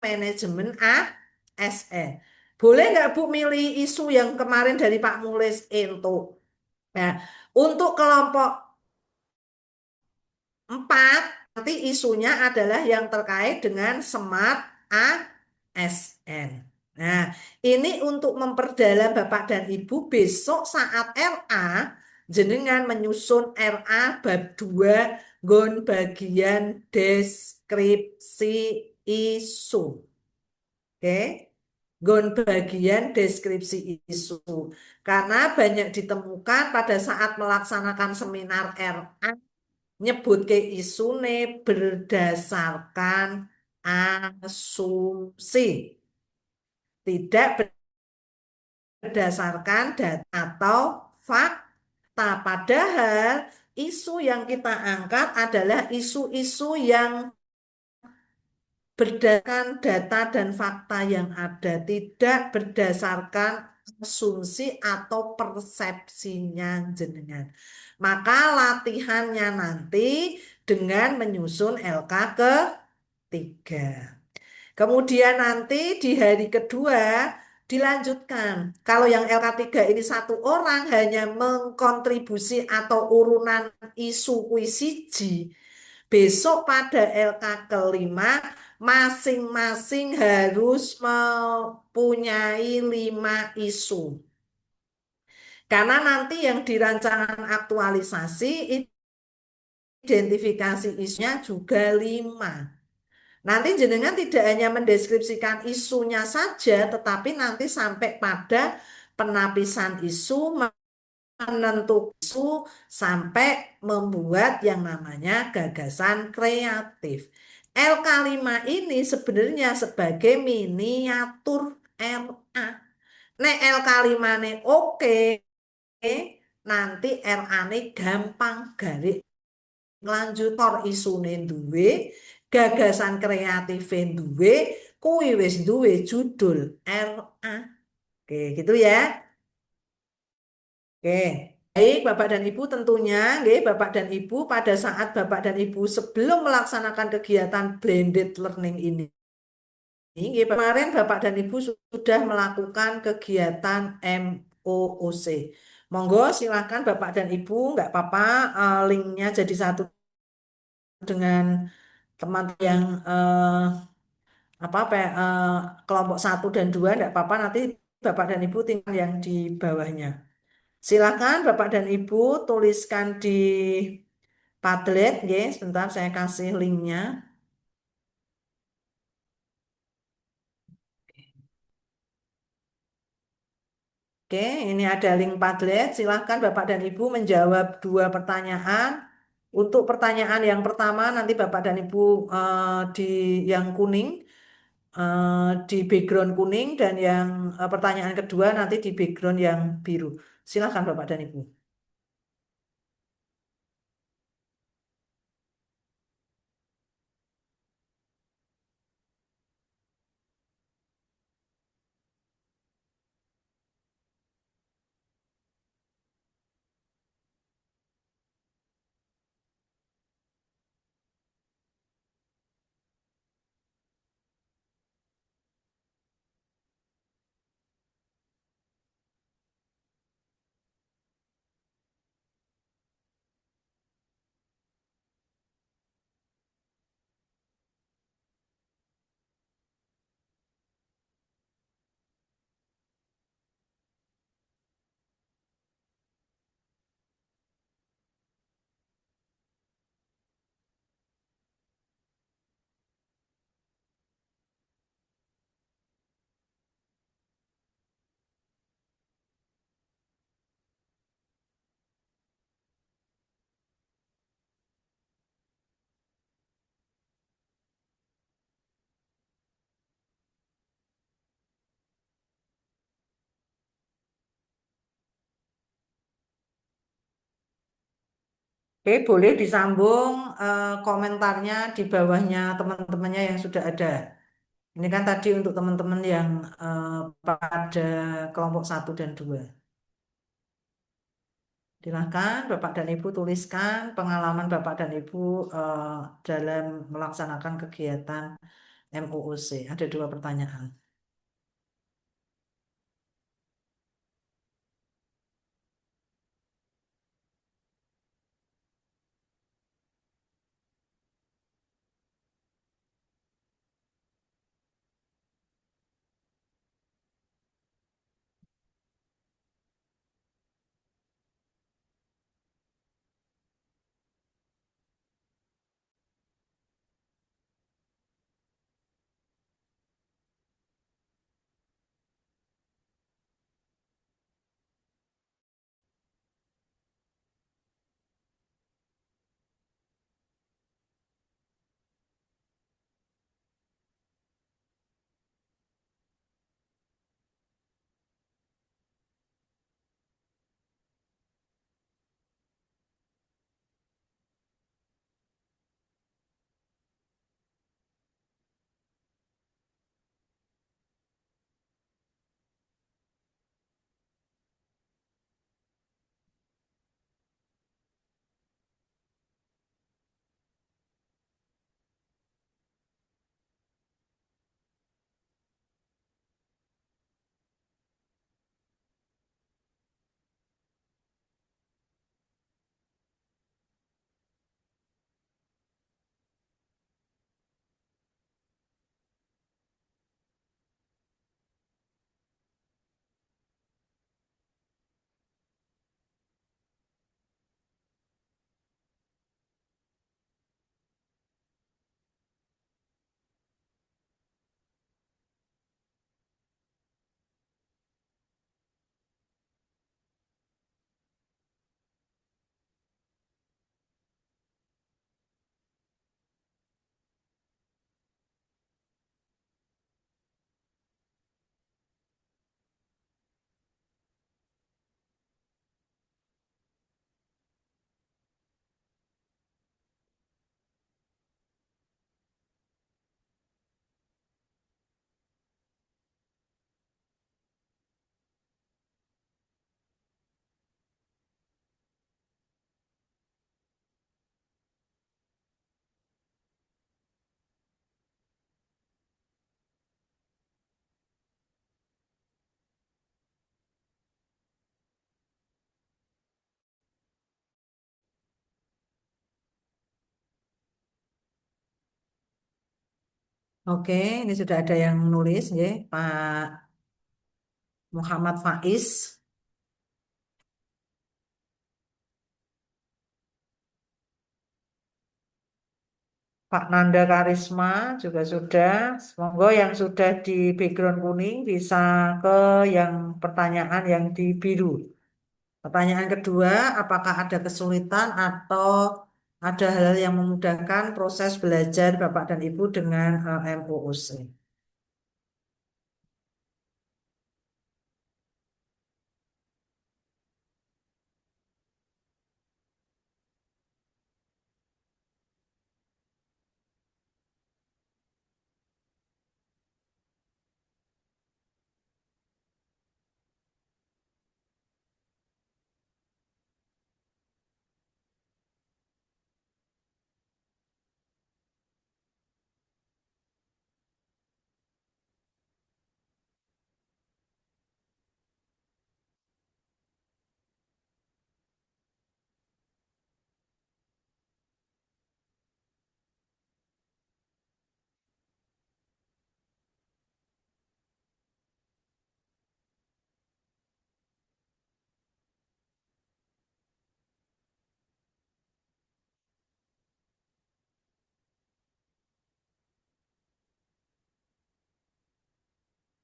[SPEAKER 1] manajemen ASN. Boleh nggak Bu milih isu yang kemarin dari Pak Mulis itu? Nah, untuk kelompok 4 nanti isunya adalah yang terkait dengan Smart ASN. Nah, ini untuk memperdalam Bapak dan Ibu besok saat RA, jenengan menyusun RA bab 2 gon bagian deskripsi isu. Oke. Gon bagian deskripsi isu. Karena banyak ditemukan pada saat melaksanakan seminar RA nyebut ke isune berdasarkan asumsi, tidak berdasarkan data atau fakta. Padahal isu yang kita angkat adalah isu-isu yang berdasarkan data dan fakta yang ada, tidak berdasarkan asumsi atau persepsinya jenengan. Maka latihannya nanti dengan menyusun LK ketiga. Kemudian nanti di hari kedua dilanjutkan. Kalau yang LK3 ini satu orang hanya mengkontribusi atau urunan isu kuisiji. Besok pada LK kelima masing-masing harus mempunyai 5 isu. Karena nanti yang di rancangan aktualisasi identifikasi isunya juga 5. Nanti jenengan tidak hanya mendeskripsikan isunya saja, tetapi nanti sampai pada penapisan isu, menentukan isu, sampai membuat yang namanya gagasan kreatif. LK5 ini sebenarnya sebagai miniatur LA. Nek LK5 nih oke, nanti LA nih gampang garik nglanjutor isune duwe, gagasan kreatif duwe, kuwi wis duwe judul LA. Oke, gitu ya. Oke. Baik, Bapak dan Ibu tentunya, nggih, Bapak dan Ibu pada saat Bapak dan Ibu sebelum melaksanakan kegiatan blended learning ini, nggih, kemarin Bapak dan Ibu sudah melakukan kegiatan MOOC. Monggo silahkan Bapak dan Ibu, nggak apa-apa, linknya jadi satu dengan teman yang kelompok 1 dan 2 enggak apa-apa, nanti Bapak dan Ibu tinggal yang di bawahnya. Silakan Bapak dan Ibu tuliskan di Padlet, ya. Sebentar saya kasih linknya. Oke, ini ada link Padlet. Silakan Bapak dan Ibu menjawab 2 pertanyaan. Untuk pertanyaan yang pertama nanti Bapak dan Ibu di yang kuning, di background kuning, dan yang pertanyaan kedua nanti di background yang biru. Silakan Bapak dan Ibu. Oke, boleh disambung komentarnya di bawahnya teman-temannya yang sudah ada. Ini kan tadi untuk teman-teman yang pada kelompok 1 dan 2. Silahkan Bapak dan Ibu tuliskan pengalaman Bapak dan Ibu dalam melaksanakan kegiatan MOOC. Ada 2 pertanyaan. Oke, ini sudah ada yang nulis ya, Pak Muhammad Faiz, Pak Nanda Karisma juga sudah. Semoga yang sudah di background kuning bisa ke yang pertanyaan yang di biru. Pertanyaan kedua, apakah ada kesulitan atau ada hal yang memudahkan proses belajar Bapak dan Ibu dengan MOOC?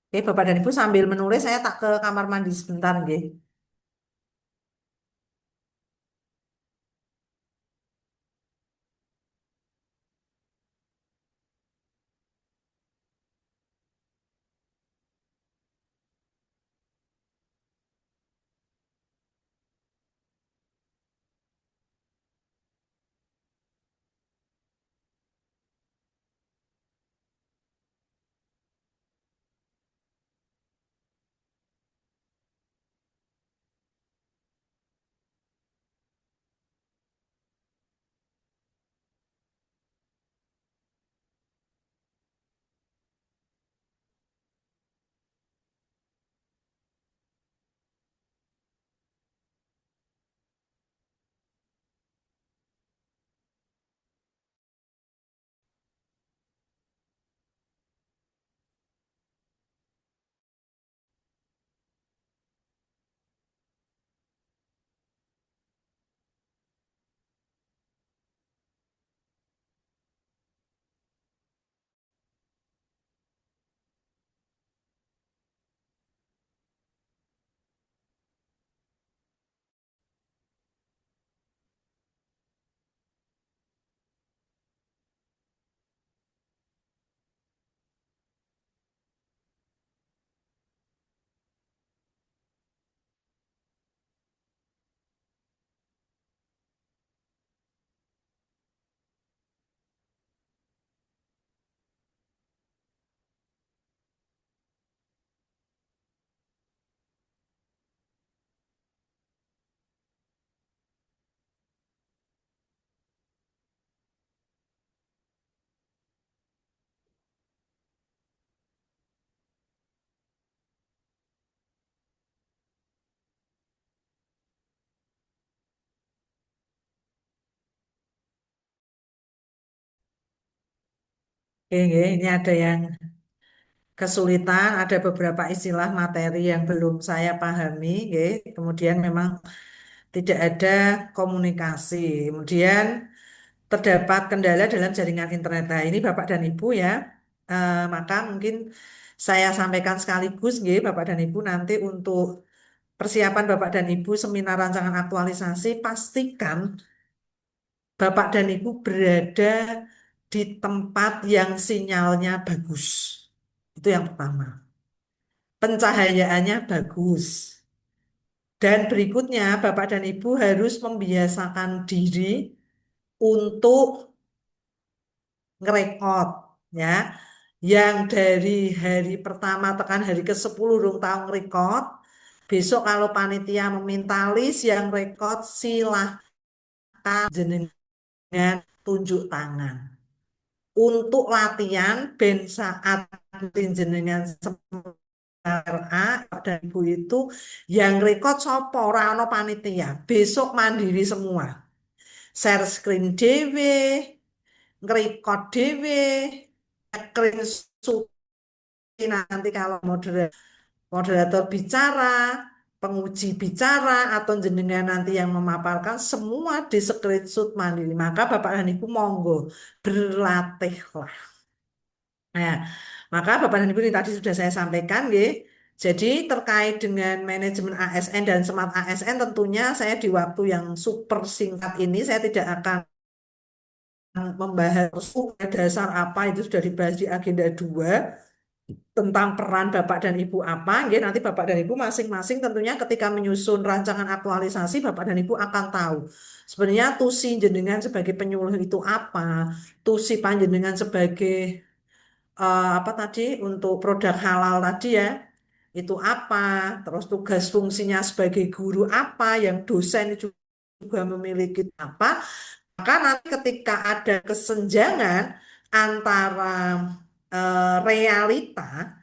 [SPEAKER 1] Oke, Bapak dan Ibu sambil menulis, saya tak ke kamar mandi sebentar, nggih. Oke, nggih, ini ada yang kesulitan, ada beberapa istilah materi yang belum saya pahami, nggih. Kemudian memang tidak ada komunikasi. Kemudian terdapat kendala dalam jaringan internet. Nah, ini Bapak dan Ibu ya. Maka mungkin saya sampaikan sekaligus, nggih, Bapak dan Ibu nanti untuk persiapan Bapak dan Ibu seminar rancangan aktualisasi, pastikan Bapak dan Ibu berada di tempat yang sinyalnya bagus. Itu yang pertama. Pencahayaannya bagus. Dan berikutnya, Bapak dan Ibu harus membiasakan diri untuk ngerekod, ya. Yang dari hari pertama tekan hari ke-10 rung tahu ngerekod. Besok kalau panitia meminta list yang rekod, silahkan jenengan tunjuk tangan. Untuk latihan ben saat jenengan RA dan Ibu itu yang rekod sopo ora ono panitia. Besok mandiri semua. Share screen dhewe, ngrekod dhewe, screenshot nanti kalau moderator bicara, penguji bicara, atau jenengan nanti yang memaparkan semua di screenshot mandiri. Maka Bapak dan Ibu monggo berlatihlah. Nah, maka Bapak dan Ibu ini tadi sudah saya sampaikan, nggih. Jadi terkait dengan manajemen ASN dan smart ASN tentunya saya di waktu yang super singkat ini saya tidak akan membahas dasar apa itu sudah dibahas di agenda 2 tentang peran Bapak dan Ibu apa. Nggih, nanti Bapak dan Ibu masing-masing tentunya ketika menyusun rancangan aktualisasi Bapak dan Ibu akan tahu sebenarnya tusi jenengan sebagai penyuluh itu apa, tusi panjenengan sebagai apa tadi untuk produk halal tadi ya itu apa, terus tugas fungsinya sebagai guru apa, yang dosen juga memiliki apa, maka nanti ketika ada kesenjangan antara realita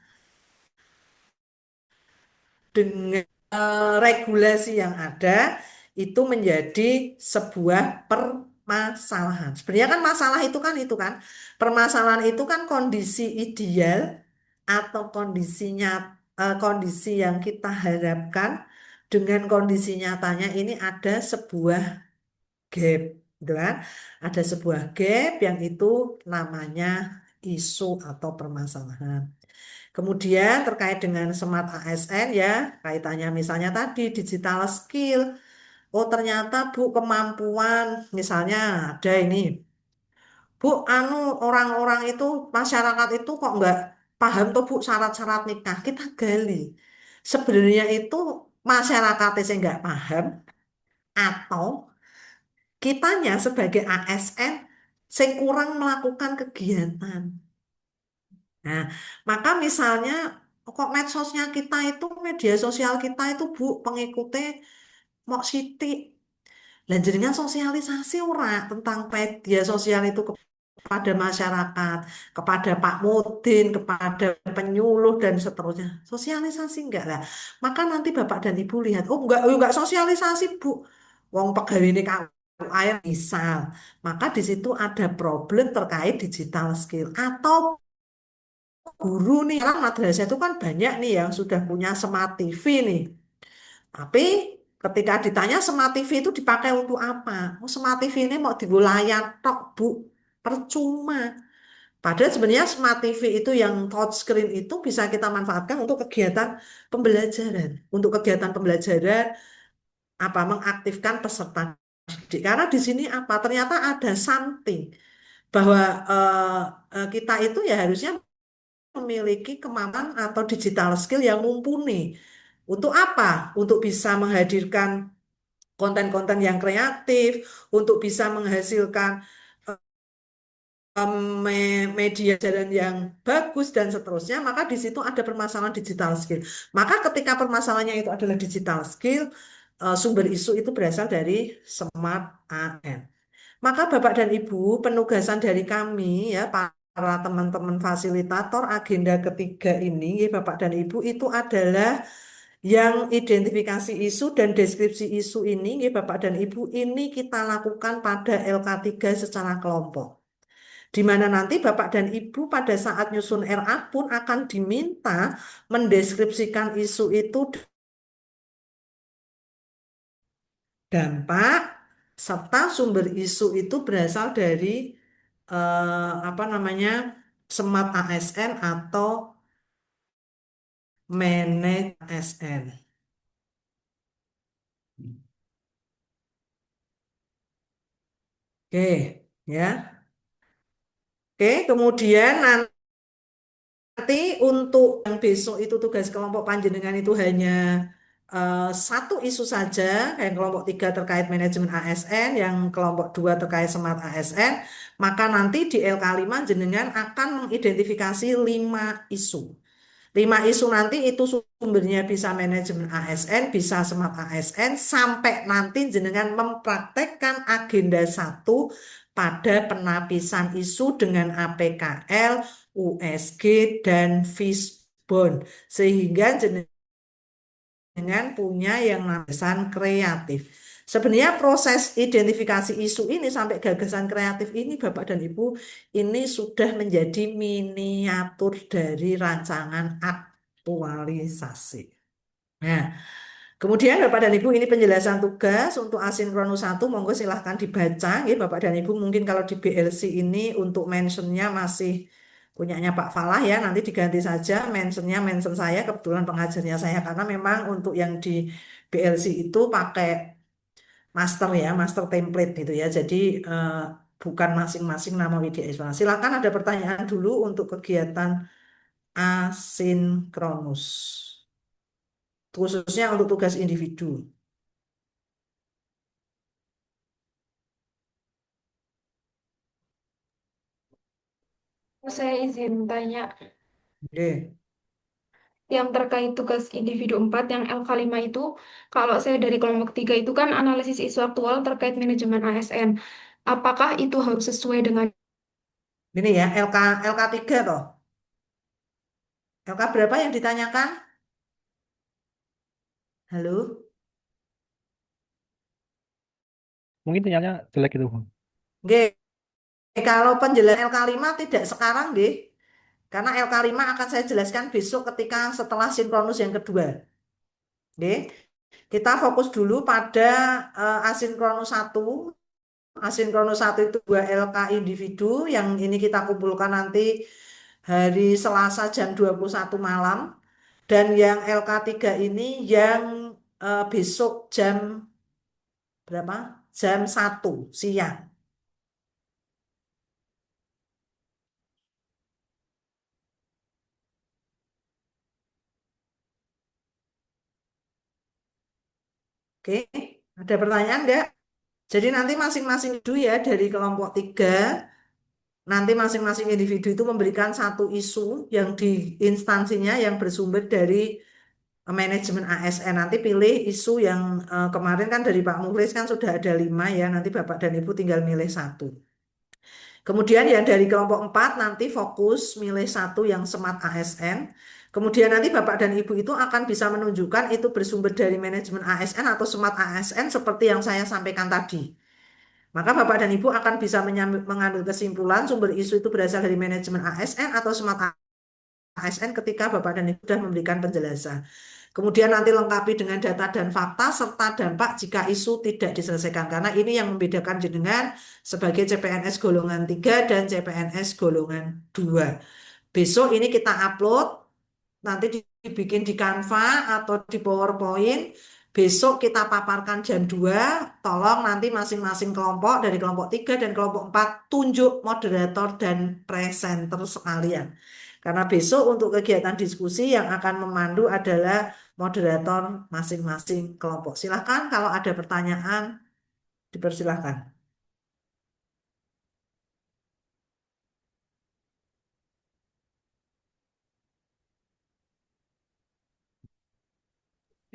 [SPEAKER 1] dengan regulasi yang ada itu menjadi sebuah permasalahan. Sebenarnya kan masalah itu kan permasalahan itu kan kondisi ideal atau kondisi yang kita harapkan dengan kondisi nyatanya ini ada sebuah gap, gitu kan? Ada sebuah gap yang itu namanya isu atau permasalahan. Kemudian terkait dengan smart ASN ya, kaitannya misalnya tadi digital skill. Oh ternyata Bu kemampuan, misalnya ada ini. Bu, anu orang-orang itu, masyarakat itu kok nggak paham tuh Bu syarat-syarat nikah. Kita gali. Sebenarnya itu masyarakatnya sih nggak paham atau kitanya sebagai ASN saya kurang melakukan kegiatan. Nah, maka misalnya kok medsosnya kita itu, media sosial kita itu Bu, pengikutnya mau sitik. Dan jaringan sosialisasi ora tentang media sosial itu kepada masyarakat, kepada Pak Mudin, kepada penyuluh dan seterusnya. Sosialisasi enggak lah. Maka nanti Bapak dan Ibu lihat, oh enggak sosialisasi Bu. Wong pegawai ini air misal. Maka di situ ada problem terkait digital skill atau guru nih, kan madrasah itu kan banyak nih yang sudah punya smart TV nih. Tapi ketika ditanya smart TV itu dipakai untuk apa? Oh, smart TV ini mau dilayar tok, Bu. Percuma. Padahal sebenarnya smart TV itu yang touchscreen itu bisa kita manfaatkan untuk kegiatan pembelajaran. Untuk kegiatan pembelajaran apa mengaktifkan peserta didik. Karena di sini apa? Ternyata ada something bahwa kita itu ya harusnya memiliki kemampuan atau digital skill yang mumpuni. Untuk apa? Untuk bisa menghadirkan konten-konten yang kreatif, untuk bisa menghasilkan media jalan yang bagus dan seterusnya, maka di situ ada permasalahan digital skill. Maka ketika permasalahannya itu adalah digital skill, sumber isu itu berasal dari smart AN. Maka Bapak dan Ibu, penugasan dari kami ya para teman-teman fasilitator agenda ketiga ini, ya, Bapak dan Ibu itu adalah yang identifikasi isu dan deskripsi isu ini, ya, Bapak dan Ibu, ini kita lakukan pada LK3 secara kelompok. Di mana nanti Bapak dan Ibu pada saat nyusun RA pun akan diminta mendeskripsikan isu itu dampak serta sumber isu itu berasal dari apa namanya smart ASN atau manage ASN. Oke, ya. Oke, kemudian nanti untuk yang besok itu tugas kelompok panjenengan itu hanya satu isu saja, yang kelompok 3 terkait manajemen ASN, yang kelompok 2 terkait smart ASN, maka nanti di LK5 jenengan akan mengidentifikasi 5 isu. 5 isu nanti itu sumbernya bisa manajemen ASN, bisa smart ASN, sampai nanti jenengan mempraktekkan agenda 1 pada penapisan isu dengan APKL, USG, dan Fishbone. Sehingga jenengan punya yang namanya kreatif. Sebenarnya proses identifikasi isu ini sampai gagasan kreatif ini, Bapak dan Ibu, ini sudah menjadi miniatur dari rancangan aktualisasi. Nah, kemudian Bapak dan Ibu ini penjelasan tugas untuk asinkronus 1, monggo silahkan dibaca. Ya, Bapak dan Ibu mungkin kalau di BLC ini untuk mentionnya masih punyanya Pak Falah ya, nanti diganti saja mentionnya mention saya, kebetulan pengajarnya saya, karena memang untuk yang di BLC itu pakai master ya, master template gitu ya. Jadi eh, bukan masing-masing nama widya Iswara. Silakan ada pertanyaan dulu untuk kegiatan asinkronus, khususnya untuk tugas individu.
[SPEAKER 2] Saya izin tanya,
[SPEAKER 1] Oke.
[SPEAKER 2] yang terkait tugas individu 4 yang LK5 itu, kalau saya dari kelompok 3 itu kan analisis isu aktual terkait manajemen ASN. Apakah itu harus sesuai dengan
[SPEAKER 1] Ini ya, LK3 toh. LK berapa yang ditanyakan? Halo?
[SPEAKER 4] Mungkin sinyalnya jelek itu, Bang.
[SPEAKER 1] Nggih, kalau penjelasan LK5 tidak sekarang nggih. Karena LK5 akan saya jelaskan besok ketika setelah sinkronus yang kedua. Nggih. Kita fokus dulu pada asinkronus 1. Asinkronus 1 itu 2 LK individu yang ini kita kumpulkan nanti hari Selasa jam 21 malam. Dan yang LK3 ini yang besok jam berapa? Jam 1 siang. Oke, ada pertanyaan enggak? Jadi nanti masing-masing itu ya dari kelompok 3, nanti masing-masing individu itu memberikan satu isu yang di instansinya yang bersumber dari manajemen ASN. Nanti pilih isu yang kemarin kan dari Pak Mukhlis kan sudah ada 5 ya, nanti Bapak dan Ibu tinggal milih satu. Kemudian yang dari kelompok 4 nanti fokus milih satu yang Smart ASN. Kemudian nanti Bapak dan Ibu itu akan bisa menunjukkan itu bersumber dari manajemen ASN atau Smart ASN seperti yang saya sampaikan tadi. Maka Bapak dan Ibu akan bisa mengambil kesimpulan sumber isu itu berasal dari manajemen ASN atau Smart ASN ketika Bapak dan Ibu sudah memberikan penjelasan. Kemudian nanti lengkapi dengan data dan fakta serta dampak jika isu tidak diselesaikan. Karena ini yang membedakan jenengan sebagai CPNS golongan 3 dan CPNS golongan 2. Besok ini kita upload, nanti dibikin di Canva atau di PowerPoint. Besok kita paparkan jam 2. Tolong nanti masing-masing kelompok dari kelompok 3 dan kelompok 4 tunjuk moderator dan presenter sekalian. Karena besok untuk kegiatan diskusi yang akan memandu adalah moderator masing-masing kelompok. Silahkan kalau ada pertanyaan, dipersilahkan.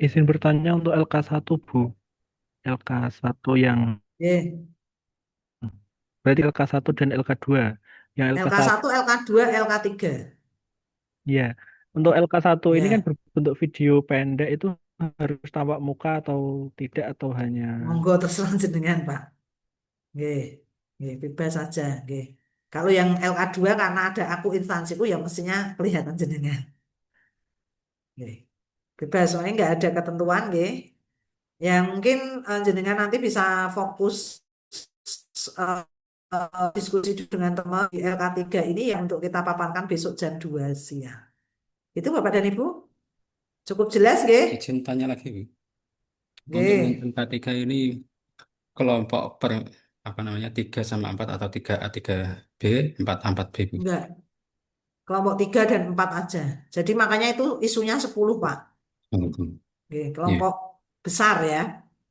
[SPEAKER 4] Izin bertanya untuk LK1, Bu. LK1 yang
[SPEAKER 1] Oke.
[SPEAKER 4] berarti LK1 dan LK2. Yang LK1
[SPEAKER 1] LK1, LK2, LK3.
[SPEAKER 4] ya. Untuk LK1 ini kan
[SPEAKER 1] Ya,
[SPEAKER 4] berbentuk video pendek itu harus tampak muka atau tidak atau hanya
[SPEAKER 1] monggo terserah jenengan, Pak. Nggih, nggih, bebas saja, nggih. Kalau yang LK2 karena ada aku instansiku ya mestinya kelihatan jenengan. Nggih. Bebas, soalnya nggak ada ketentuan, nggih. Yang mungkin jenengan nanti bisa fokus eh, diskusi dengan teman di LK3 ini yang untuk kita paparkan besok jam 2 siang. Itu Bapak dan Ibu, cukup jelas, nggih?
[SPEAKER 5] Izin tanya lagi, Bu. Untuk yang
[SPEAKER 1] Nggih.
[SPEAKER 5] tempat tiga ini kelompok per apa namanya 3 sama 4 atau 3A 3B 4A 4B, Bu.
[SPEAKER 1] Enggak, kelompok 3 dan 4 aja. Jadi makanya itu isunya 10, Pak.
[SPEAKER 5] Oh, Bu.
[SPEAKER 1] Oke,
[SPEAKER 5] Ya,
[SPEAKER 1] kelompok besar ya.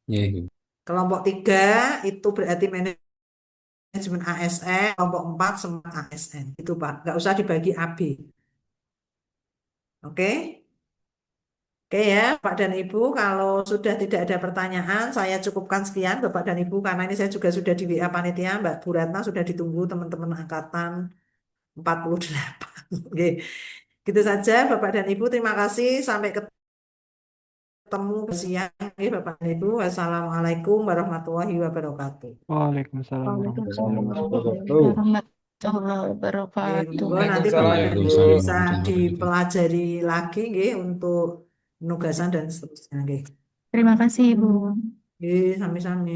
[SPEAKER 5] ya, Bu.
[SPEAKER 1] Kelompok 3 itu berarti manajemen ASN, kelompok 4 semua ASN. Itu Pak, nggak usah dibagi AB. Oke, oke ya Pak dan Ibu, kalau sudah tidak ada pertanyaan, saya cukupkan sekian Bapak dan Ibu, karena ini saya juga sudah di WA panitia, Mbak Bu Ratna sudah ditunggu teman-teman angkatan 48. Oke, gitu saja Bapak dan Ibu, terima kasih, sampai ketemu. ketemu siang nggih Bapak dan Ibu. Wassalamualaikum warahmatullahi wabarakatuh.
[SPEAKER 4] Waalaikumsalam warahmatullahi
[SPEAKER 2] Waalaikumsalam
[SPEAKER 4] wabarakatuh.
[SPEAKER 2] warahmatullahi
[SPEAKER 1] Nggih,
[SPEAKER 2] wabarakatuh.
[SPEAKER 1] monggo nanti
[SPEAKER 6] Waalaikumsalam
[SPEAKER 1] Bapak
[SPEAKER 6] ya
[SPEAKER 1] dan
[SPEAKER 6] Bu.
[SPEAKER 1] Ibu
[SPEAKER 5] Waalaikumsalam
[SPEAKER 1] bisa
[SPEAKER 5] warahmatullahi wabarakatuh.
[SPEAKER 1] dipelajari lagi nggih untuk penugasan dan seterusnya nggih.
[SPEAKER 2] Terima kasih, Ibu.
[SPEAKER 1] Nggih, sami-sami.